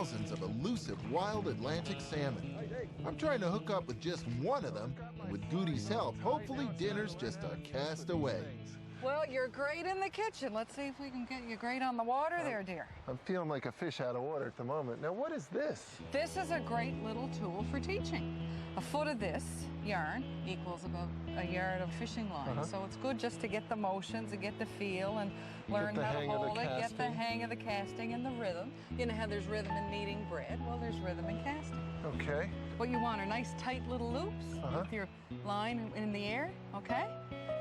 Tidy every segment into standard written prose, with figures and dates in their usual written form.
thousands of elusive wild Atlantic salmon. I'm trying to hook up with just one of them, and with Gudrid's help, hopefully dinner's just a cast away. Well, you're great in the kitchen. Let's see if we can get you great on the water there, dear. I'm feeling like a fish out of water at the moment. Now, what is this? This is a great little tool for teaching. A foot of this yarn equals about a yard of fishing line. So it's good just to get the motions and get the feel and learn how to hold it, get the hang of the casting and the rhythm. You know how there's rhythm in kneading bread? Well, there's rhythm in casting. Okay. What you want are nice tight little loops with your line in the air, okay?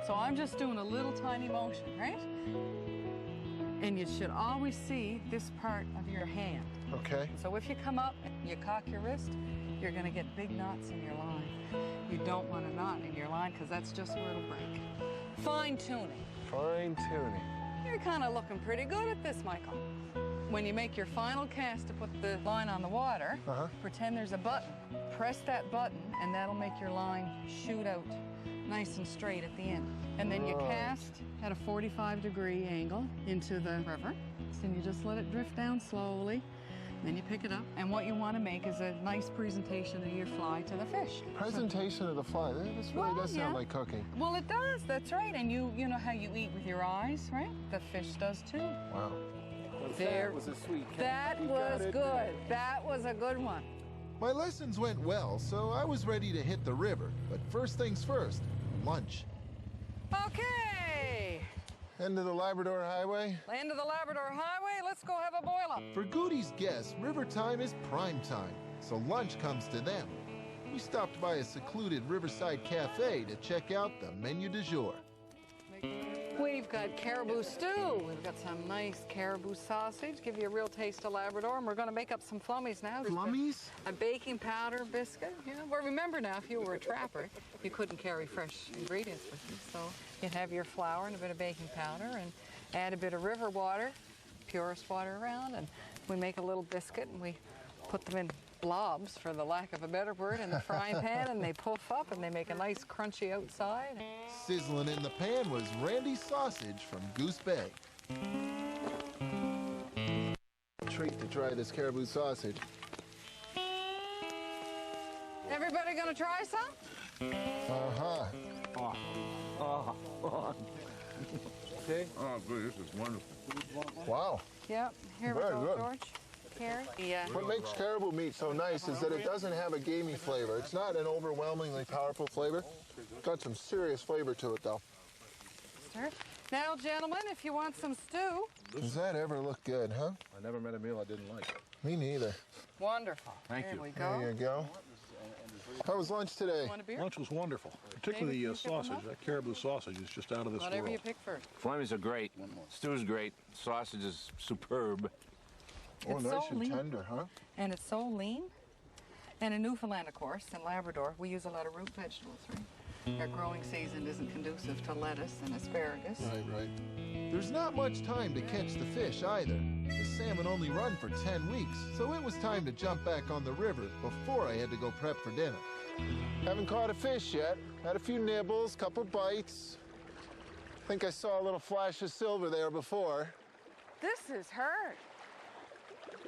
So I'm just doing a little tiny motion, right? And you should always see this part of your hand. Okay. So if you come up and you cock your wrist, you're gonna get big knots in your line. You don't want a knot in your line because that's just where it'll break. Fine tuning. Fine tuning. You're kind of looking pretty good at this, Michael. When you make your final cast to put the line on the water, pretend there's a button. Press that button and that'll make your line shoot out nice and straight at the end. And then you cast at a 45-degree angle into the river. And you just let it drift down slowly. Then you pick it up. And what you want to make is a nice presentation of your fly to the fish. Presentation of the fly. This really does sound like cooking. Well, it does. That's right. And you know how you eat with your eyes, right? The fish does too. Wow. There. That was a sweet cat. That was good. That was a good one. My lessons went well, so I was ready to hit the river. But first things first, lunch. Okay. End of the Labrador Highway. End of the Labrador Highway. Let's go have a boil up. For Gudrid's guests, river time is prime time, so lunch comes to them. We stopped by a secluded riverside cafe to check out the menu du jour. We've got caribou stew. We've got some nice caribou sausage. Give you a real taste of Labrador. And we're going to make up some flummies now. Flummies? A baking powder biscuit. Yeah. Well, remember now, if you were a trapper, you couldn't carry fresh ingredients with you. So you'd have your flour and a bit of baking powder and add a bit of river water, purest water around. And we make a little biscuit and we put them in blobs, for the lack of a better word, in the frying pan, and they puff up and they make a nice crunchy outside. Sizzling in the pan was Randy's sausage from Goose Bay. Treat to try this caribou sausage. Everybody gonna try some? Okay. Oh, good. This is wonderful. Wow. Yep. Here we Very go, good. George. Carrot. Yeah. What makes caribou meat so nice is that it doesn't have a gamey flavor. It's not an overwhelmingly powerful flavor. It's got some serious flavor to it, though. Sir. Now, gentlemen, if you want some stew. Does that ever look good, huh? I never met a meal I didn't like. Me neither. Wonderful. Thank there you. We go. There you go. How was lunch today? Want a beer? Lunch was wonderful, particularly David, the you pick 'em up? sausage. That caribou sausage is just out of this Whatever world. you pick first. Flummies are great. Stew's great. Sausage is superb. Oh, It's nice so and lean. tender, huh? And it's so lean. And in Newfoundland, of course, and Labrador, we use a lot of root vegetables, right? Our growing season isn't conducive to lettuce and asparagus. Right. There's not much time to catch the fish either. The salmon only run for 10 weeks, so it was time to jump back on the river before I had to go prep for dinner. Haven't caught a fish yet. Had a few nibbles, couple bites. Think I saw a little flash of silver there before. This is hurt.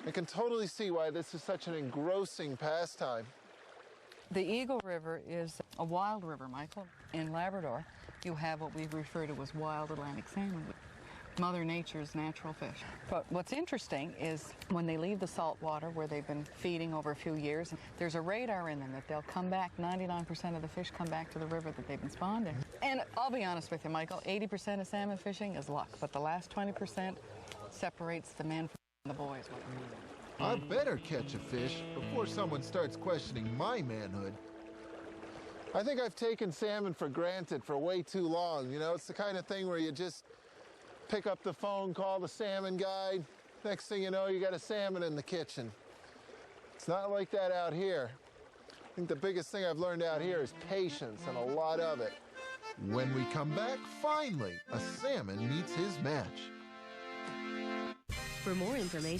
I can totally see why this is such an engrossing pastime. The Eagle River is a wild river, Michael. In Labrador, you have what we refer to as wild Atlantic salmon, Mother Nature's natural fish. But what's interesting is when they leave the salt water where they've been feeding over a few years, there's a radar in them that they'll come back. 99% of the fish come back to the river that they've been spawned in. And I'll be honest with you, Michael, 80% of salmon fishing is luck, but the last 20% separates the men from the boys. I better catch a fish before someone starts questioning my manhood. I think I've taken salmon for granted for way too long. You know, it's the kind of thing where you just pick up the phone, call the salmon guy. Next thing you know, you got a salmon in the kitchen. It's not like that out here. I think the biggest thing I've learned out here is patience, and a lot of it. When we come back, finally, a salmon meets his match. For more information,